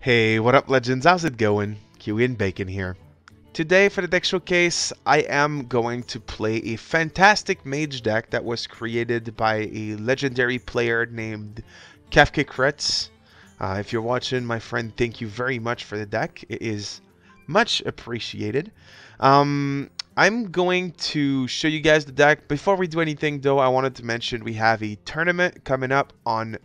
Hey, what up, legends? How's it going? QN Bacon here. Today, for the deck showcase, I am going to play a fantastic mage deck that was created by a legendary player named KafkeKretz's. If you're watching, my friend, thank you very much for the deck. It is much appreciated. I'm going to show you guys the deck. Before we do anything, though, I wanted to mention we have a tournament coming up on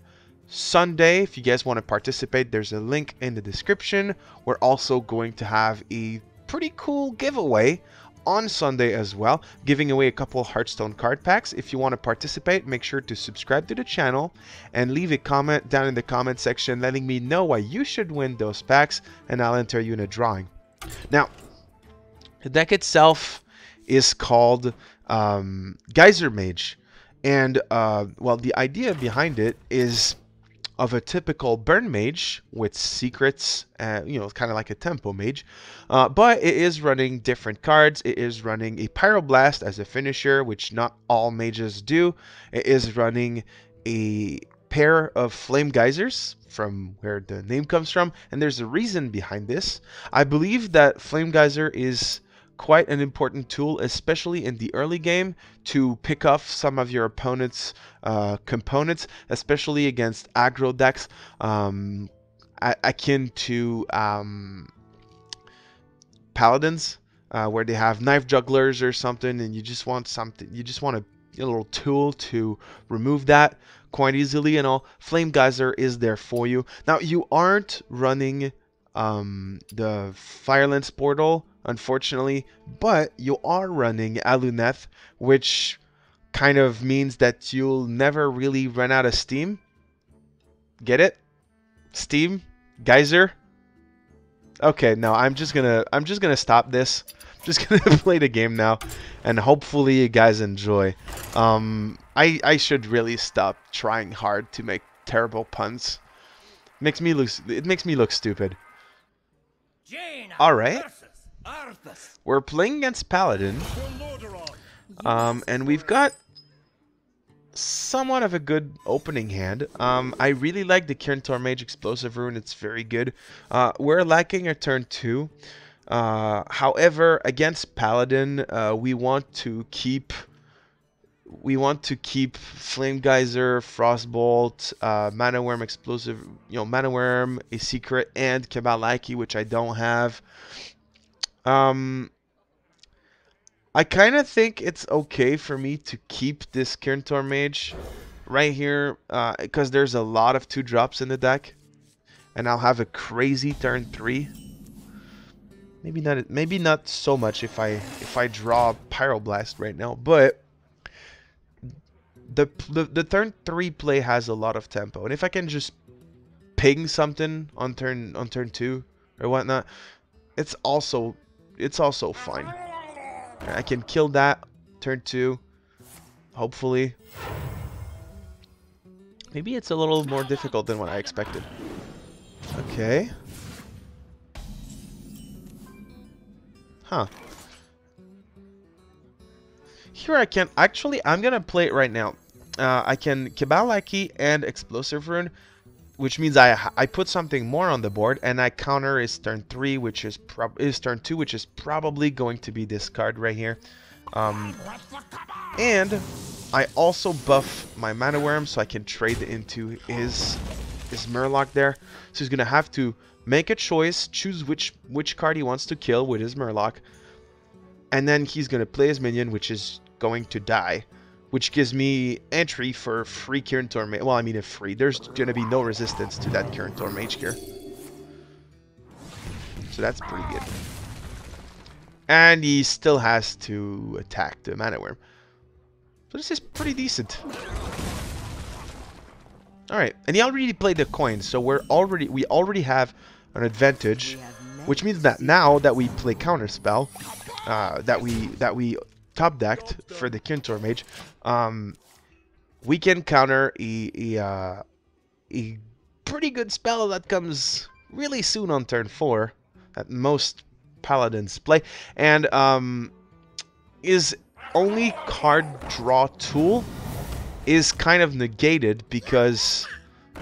Sunday. If you guys want to participate, there's a link in the description. We're also going to have a pretty cool giveaway on Sunday as well, giving away a couple Hearthstone card packs. If you want to participate, make sure to subscribe to the channel and leave a comment down in the comment section letting me know why you should win those packs, and I'll enter you in a drawing. Now, the deck itself is called Geyser Mage, and well, the idea behind it is of a typical burn mage with secrets, you know, kind of like a tempo mage, but it is running different cards. It is running a pyroblast as a finisher, which not all mages do. It is running a pair of flame geysers, from where the name comes from, and there's a reason behind this. I believe that flame geyser is quite an important tool, especially in the early game, to pick off some of your opponent's components, especially against aggro decks, akin to Paladins, where they have knife jugglers or something, and you just want something, you just want a little tool to remove that quite easily and all. Flame Geyser is there for you. Now, you aren't running the Firelance portal, unfortunately, but you are running Aluneth, which kind of means that you'll never really run out of steam. Get it? Steam? Geyser? Okay, no, I'm just gonna stop this. I'm just gonna play the game now, and hopefully you guys enjoy. I should really stop trying hard to make terrible puns. It makes me look stupid. Alright. We're playing against Paladin, and we've got somewhat of a good opening hand. I really like the Kirntor Mage Explosive Rune. It's very good. We're lacking a turn 2. However, against Paladin, we want to keep Flame Geyser, Frostbolt, Mana Worm Explosive, you know, Mana Worm, a secret, and Kabalaki, which I don't have. I kind of think it's okay for me to keep this Kirntor Mage right here, because there's a lot of 2-drops in the deck, and I'll have a crazy turn 3. Maybe not so much if I draw Pyroblast right now, but the turn 3 play has a lot of tempo, and if I can just ping something on turn 2 or whatnot, it's also fine. I can kill that turn 2, hopefully. Maybe it's a little more difficult than what I expected. Okay. Huh. Here I can actually, I'm gonna play it right now. I can Kabalaki and Explosive Rune, which means I put something more on the board, and I counter his turn 3, which is turn 2, which is probably going to be this card right here. And I also buff my Mana Worm, so I can trade into his Murloc there. So he's gonna have to make a choice, choose which card he wants to kill with his Murloc, and then he's gonna play his minion, which is going to die, which gives me entry for free Kirntor Mage. Well, I mean, if free, there's gonna be no resistance to that Kirntor Mage here, so that's pretty good. And he still has to attack the Mana Worm, so this is pretty decent. All right, and he already played the coin, so we already have an advantage, which means that now that we play counterspell, that we top decked for the Kirntor Mage, we can counter a pretty good spell that comes really soon on turn 4 that most Paladins play, and is only card draw tool is kind of negated because,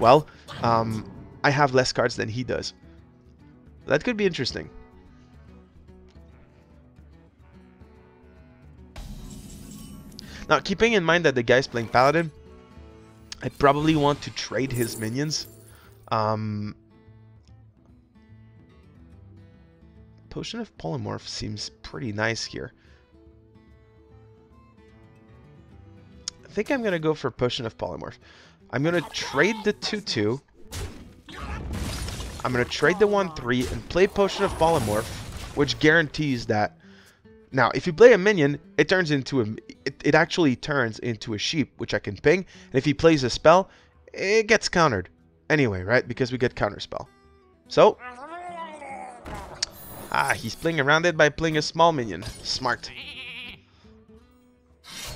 well, I have less cards than he does. That could be interesting. Now, keeping in mind that the guy's playing Paladin, I probably want to trade his minions. Potion of Polymorph seems pretty nice here. I think I'm going to go for Potion of Polymorph. I'm going to trade the 2-2. I'm going to trade the 1-3 and play Potion of Polymorph, which guarantees that. Now, if you play a minion, it turns into it actually turns into a sheep, which I can ping. And if he plays a spell, it gets countered. Anyway, right? Because we get counterspell. So, he's playing around it by playing a small minion. Smart.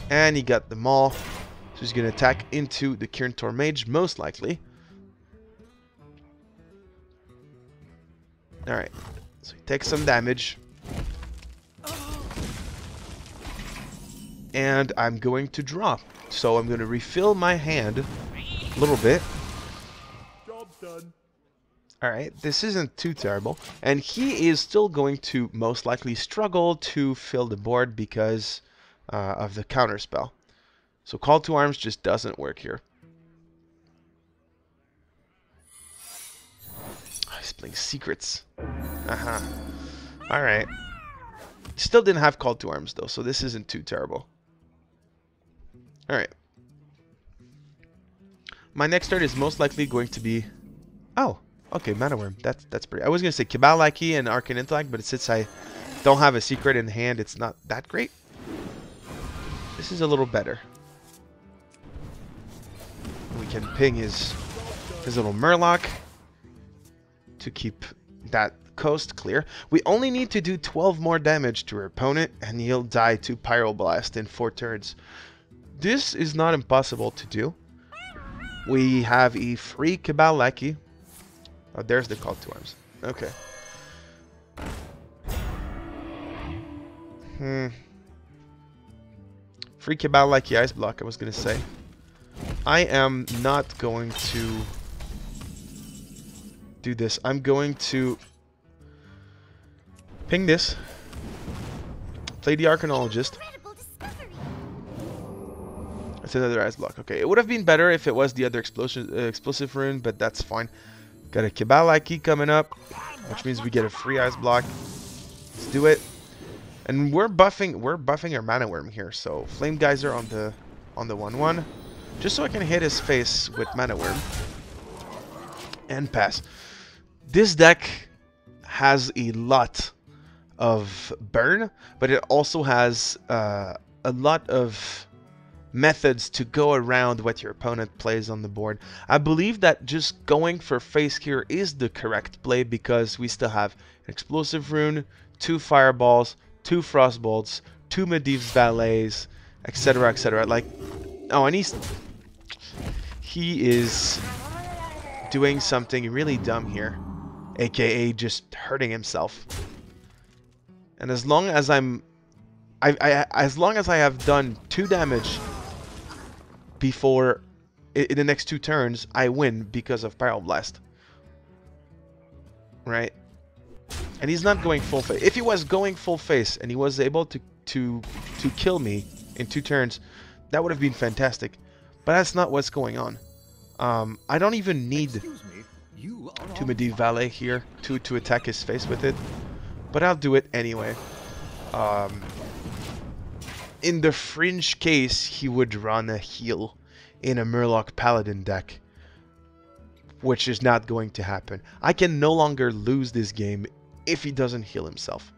And he got the maul. So he's going to attack into the Kirntor Mage, most likely. Alright. So he takes some damage. And I'm going to draw. So I'm going to refill my hand a little bit. Job done. Alright, this isn't too terrible. And he is still going to most likely struggle to fill the board because of the counter spell. So Call to Arms just doesn't work here. Oh, he's playing Secrets. Alright. Still didn't have Call to Arms though, so this isn't too terrible. Alright. My next turn is most likely going to be... Oh, okay, Mana Worm. That's pretty... I was going to say Cabal Lackey and Arcane Intellect, but since I don't have a secret in hand, it's not that great. This is a little better. We can ping his little Murloc to keep that coast clear. We only need to do 12 more damage to our opponent, and he'll die to Pyroblast in 4 turns. This is not impossible to do. We have a free Cabal Lackey. Oh, there's the Call to Arms. Okay. Free Cabal Lackey Ice Block, I was going to say. I am not going to do this. I'm going to ping this. Play the Arcanologist. That's another Ice Block. Okay, it would have been better if it was the other explosive rune, but that's fine. Got a Cabal Lackey coming up, which means we get a free Ice Block. Let's do it. And we're buffing our Mana Worm here. So Flame Geyser on the 1/1, just so I can hit his face with Mana Worm and pass. This deck has a lot of burn, but it also has a lot of methods to go around what your opponent plays on the board. I believe that just going for face here is the correct play because we still have an explosive rune, 2 fireballs, 2 frostbolts, 2 Medivh's Valets, etc., etc. Like, oh, and he is doing something really dumb here, aka just hurting himself. And as long as as long as I have done 2 damage before in the next 2 turns, I win because of Pyroblast. Right? And he's not going full face. If he was going full face and he was able to kill me in 2 turns, that would have been fantastic. But that's not what's going on. I don't even need 2 Medivh Valet here to attack his face with it. But I'll do it anyway. In the fringe case, he would run a heal in a Murloc Paladin deck, which is not going to happen. I can no longer lose this game if he doesn't heal himself.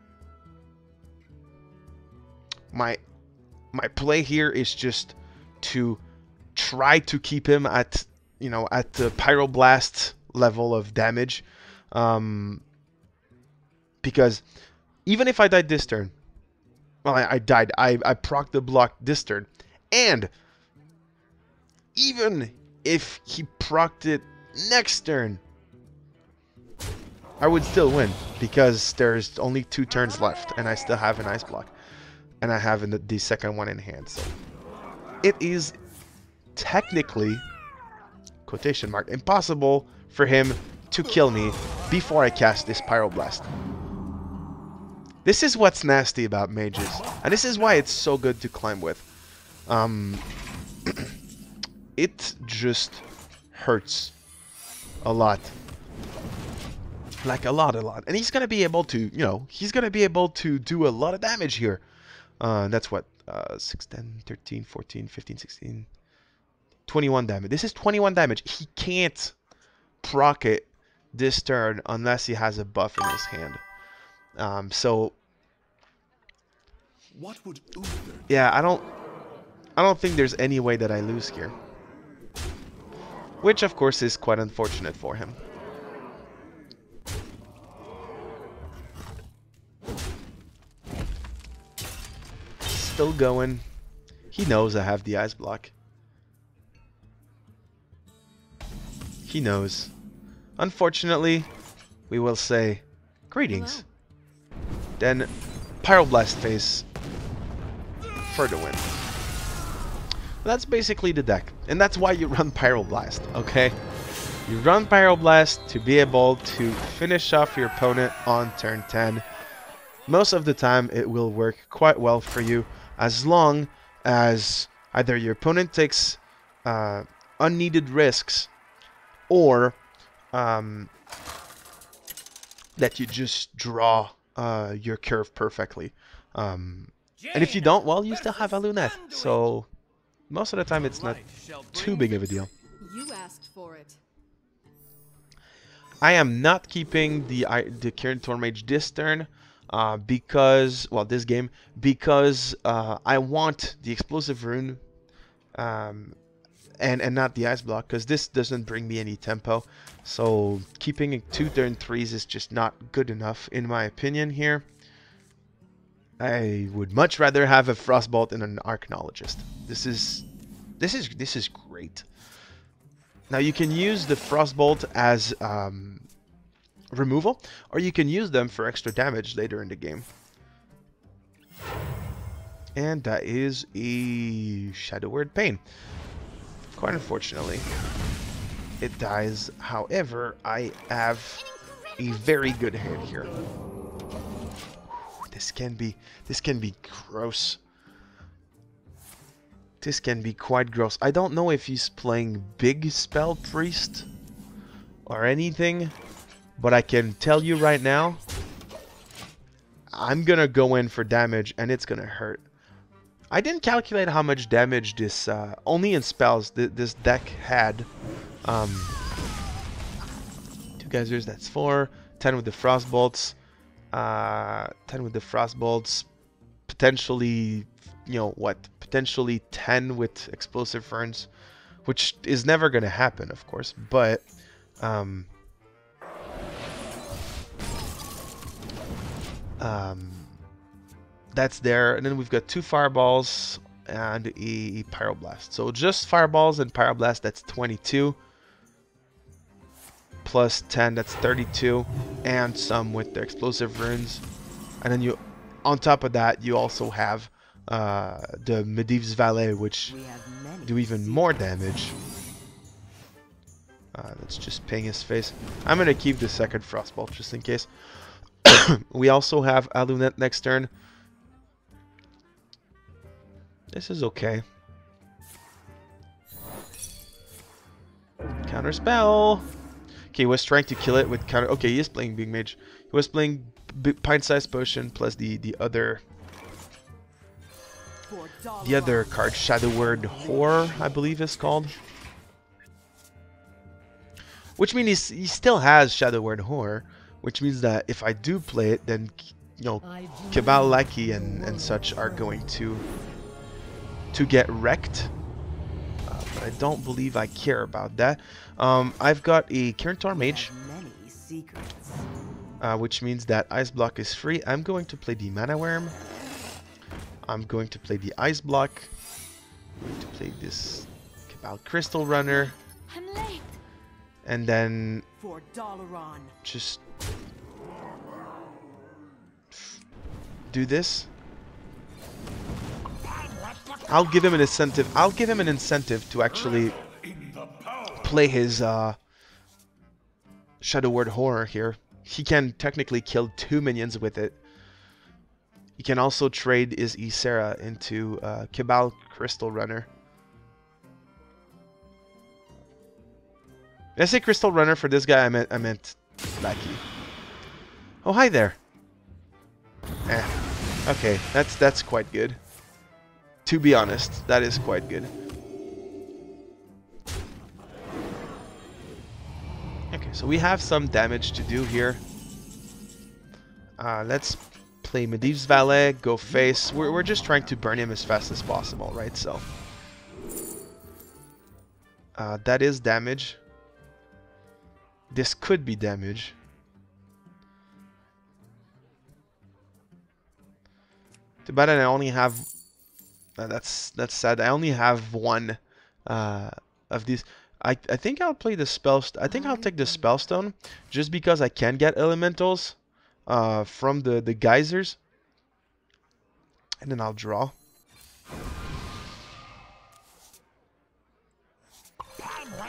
My play here is just to try to keep him at, you know, at the Pyroblast level of damage, because even if I died this turn, well, I died. I procced the block this turn. And even if he procced it next turn, I would still win because there's only 2 turns left and I still have an Ice Block. And I have the second one in hand. So it is technically, quotation mark, impossible for him to kill me before I cast this Pyroblast. This is what's nasty about mages, and this is why it's so good to climb with. It just hurts a lot. Like a lot. And he's gonna be able to, you know, he's gonna be able to do a lot of damage here. That's what, 6, 10, 13, 14, 15, 16, 21 damage. This is 21 damage. He can't proc it this turn unless he has a buff in his hand. So What would yeah, I don't think there's any way that I lose here. Which of course is quite unfortunate for him. Still going. He knows I have the ice block. He knows. Unfortunately, we will say greetings. Then Pyroblast phase for the win. That's basically the deck, and that's why you run Pyroblast, okay? You run Pyroblast to be able to finish off your opponent on turn 10. Most of the time it will work quite well for you, as long as either your opponent takes unneeded risks, or that you just draw your curve perfectly. And if you don't, well, you still have a lunette. So most of the time it's not too big of a deal. You asked for it. I am not keeping the Hearthpwn Mage this turn because, well, this game, because I want the explosive rune and not the ice block, because this doesn't bring me any tempo. So keeping 2 turn 3s is just not good enough in my opinion here. I would much rather have a Frostbolt and an Arcanologist. This is great. Now you can use the Frostbolt as removal, or you can use them for extra damage later in the game. And that is a Shadow Word Pain. Quite unfortunately, it dies. However, I have a very good hand here. This can be gross. This can be quite gross. I don't know if he's playing Big Spell Priest or anything, but I can tell you right now, I'm gonna go in for damage and it's gonna hurt. I didn't calculate how much damage this, only in spells, this deck had. 2 Geysers, that's 4. 10 with the Frostbolts. 10 with the Frostbolts. Potentially, you know what? Potentially 10 with Explosive Ferns. Which is never going to happen, of course. But, that's there. And then we've got 2 Fireballs and a Pyroblast. So just Fireballs and Pyroblast, that's 22. Plus 10, that's 32. And some with the Explosive Runes. And then you, on top of that, you also have the Medivh's Valet, which do even more damage. That's just ping his face. I'm going to keep the second Frostbolt just in case. We also have a Lunette next turn. This is okay. Counter spell. Okay, he was trying to kill it with counter. Okay, he is playing Big Mage. He was playing Pint-Sized Potion plus the other card, Shadow Word Whore, I believe it's called. Which means he still has Shadow Word Whore, which means that if I do play it, then, you know, Cabal Lackey and such are going to get wrecked. But I don't believe I care about that. I've got a Hearthpwn Mage, which means that Ice Block is free. I'm going to play the Mana Worm. I'm going to play the Ice Block. I'm going to play this Cabal Crystal Runner. And then just do this. I'll give him an incentive. I'll give him an incentive to actually play his Shadow Word Horror here, he can technically kill 2 minions with it. He can also trade his Ysera into Cabal Crystal Runner. Did I say Crystal Runner for this guy? I meant Lackey. Oh, hi there. Okay, that's quite good. To be honest, that is quite good. Okay, so we have some damage to do here. Let's play Medivh's Valet, go face. We're just trying to burn him as fast as possible, right? So that is damage. This could be damage. Too bad I only have. That's sad. I only have one of these. I think I'll play the spell. I think I'll take the Spellstone just because I can get elementals from the geysers, and then I'll draw.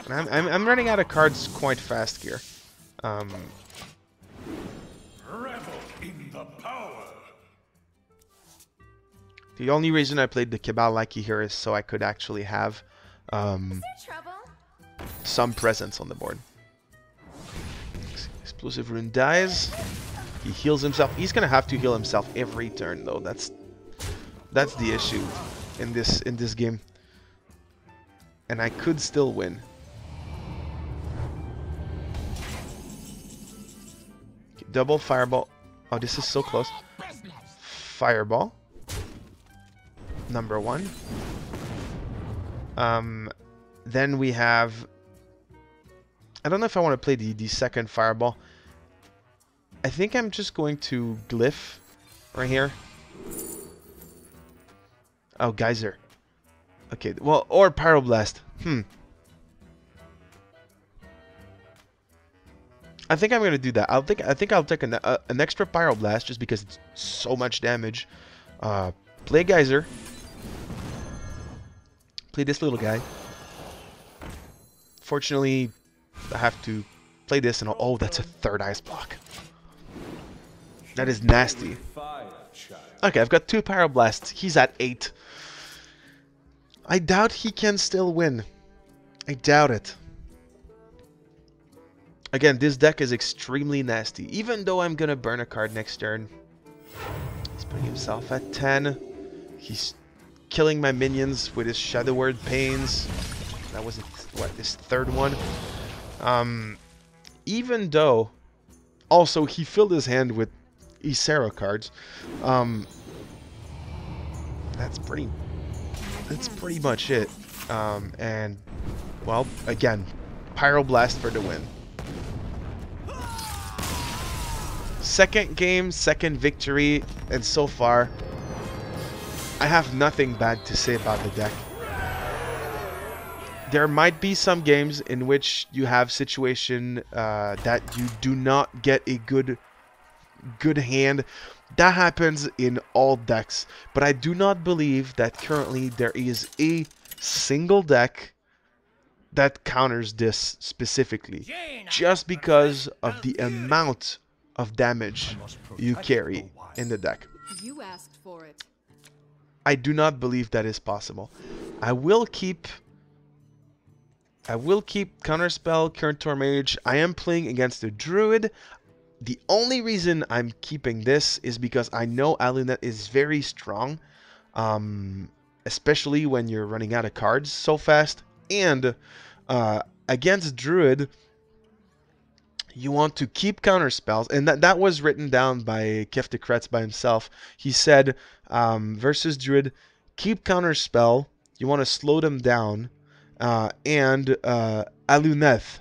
And I'm running out of cards quite fast here. Revel in the power. The only reason I played the Cabal Lackey here is so I could actually have some presence on the board. Explosive Rune dies. He heals himself. He's gonna have to heal himself every turn, though. That's the issue in this game. And I could still win. Double Fireball. Oh, this is so close. Fireball. Number 1. Then we have... I don't know if I want to play the second Fireball. I think I'm just going to Glyph right here. Oh, Geyser. Okay, well, or Pyroblast. I think I'm gonna do that. I think I'll take an extra Pyroblast just because it's so much damage. Play Geyser. Play this little guy. Fortunately, I have to play this and oh, that's a 3rd ice block. That is nasty. Okay, I've got 2 Pyroblasts. He's at 8. I doubt he can still win. I doubt it. Again, this deck is extremely nasty. Even though I'm gonna burn a card next turn. He's putting himself at 10. He's killing my minions with his Shadow Word Pains. That was his 3rd one. Even though also he filled his hand with Ysera cards. That's pretty much it. And well, again, Pyroblast for the win. Second game, second victory, and so far I have nothing bad to say about the deck. There might be some games in which you have situation that you do not get a good hand. That happens in all decks, but I do not believe that currently there is a single deck that counters this specifically, just because of the amount of damage you carry in the deck. You asked for it. I do not believe that is possible. I will keep Counterspell, Current Mage. I am playing against the Druid. The only reason I'm keeping this is because I know Alunet is very strong, especially when you're running out of cards so fast. And against Druid, you want to keep counterspells, and that was written down by KafkeKretz's by himself. He said, versus Druid, keep counterspell. You want to slow them down, and Aluneth.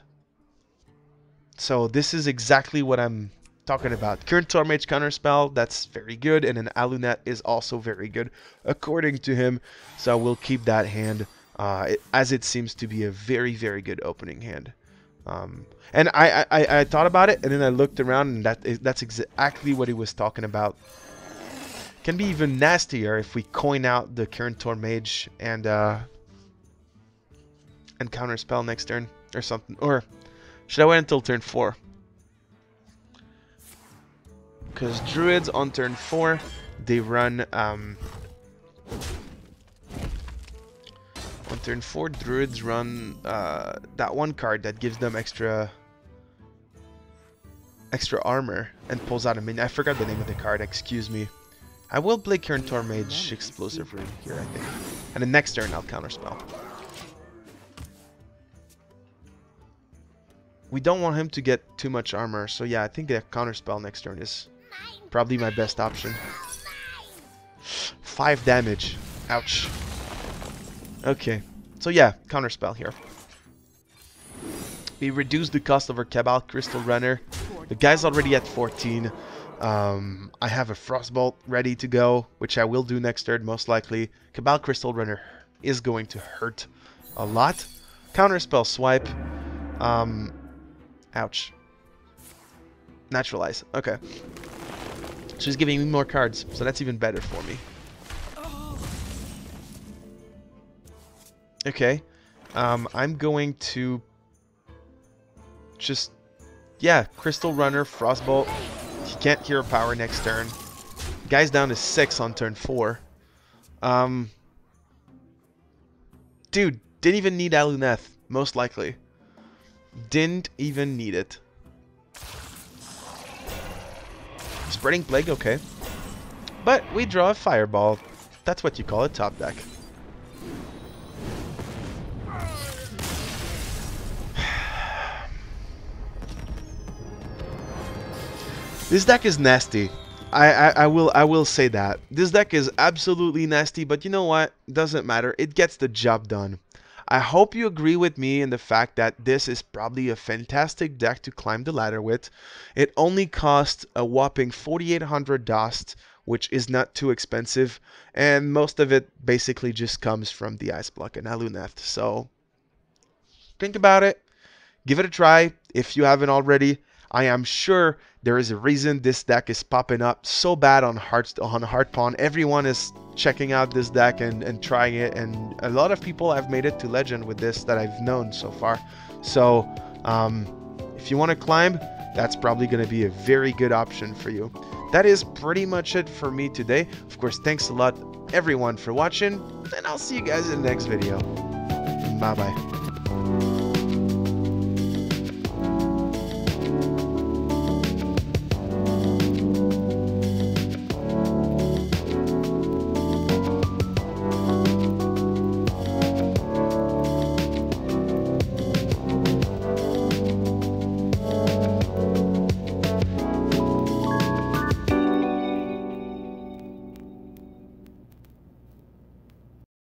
So this is exactly what I'm talking about. Current Mage counterspell, that's very good, and an Alunet is also very good, according to him. So we'll keep that hand, as it seems to be a very, very good opening hand. And I thought about it, and then I looked around, and that's exactly what he was talking about. Can be even nastier if we coin out the Current Mage and counterspell next turn or something. Or should I wait until turn 4? Because Druids on turn 4, they run... on turn 4, Druids run that one card that gives them extra armor and pulls out a minion. I forgot the name of the card, excuse me. I will play Current Mage Explosive Ring here, I think. And the next turn I'll counterspell. We don't want him to get too much armor, so yeah, I think the counterspell next turn is probably my best option. 5 damage. Ouch. Okay, so yeah, counterspell here. We reduce the cost of our Cabal Crystal Runner. The guy's already at 14. I have a Frostbolt ready to go, which I will do next turn most likely. Cabal Crystal Runner is going to hurt a lot. Counterspell Swipe. Ouch. Naturalize. Okay. She's giving me more cards, so that's even better for me. Okay. I'm going to just... yeah, Crystal Runner, Frostbolt. He can't hero power next turn. Guy's down to 6 on turn 4. Dude, didn't even need Aluneth, most likely. Didn't even need it. Spreading Plague, okay. But we draw a Fireball. That's what you call a top deck. This deck is nasty. I will say that. This deck is absolutely nasty, but you know what? Doesn't matter. It gets the job done. I hope you agree with me in the fact that this is probably a fantastic deck to climb the ladder with. It only costs a whopping 4,800 dust, which is not too expensive, and most of it basically just comes from the Ice Block and Aluneth. So think about it. Give it a try if you haven't already. I am sure there is a reason this deck is popping up so bad on Hearthpwn. Everyone is checking out this deck and trying it, and a lot of people have made it to Legend with this that I've known so far. So if you want to climb, that's probably going to be a very good option for you. That is pretty much it for me today. Of course, thanks a lot everyone for watching, and I'll see you guys in the next video. Bye bye.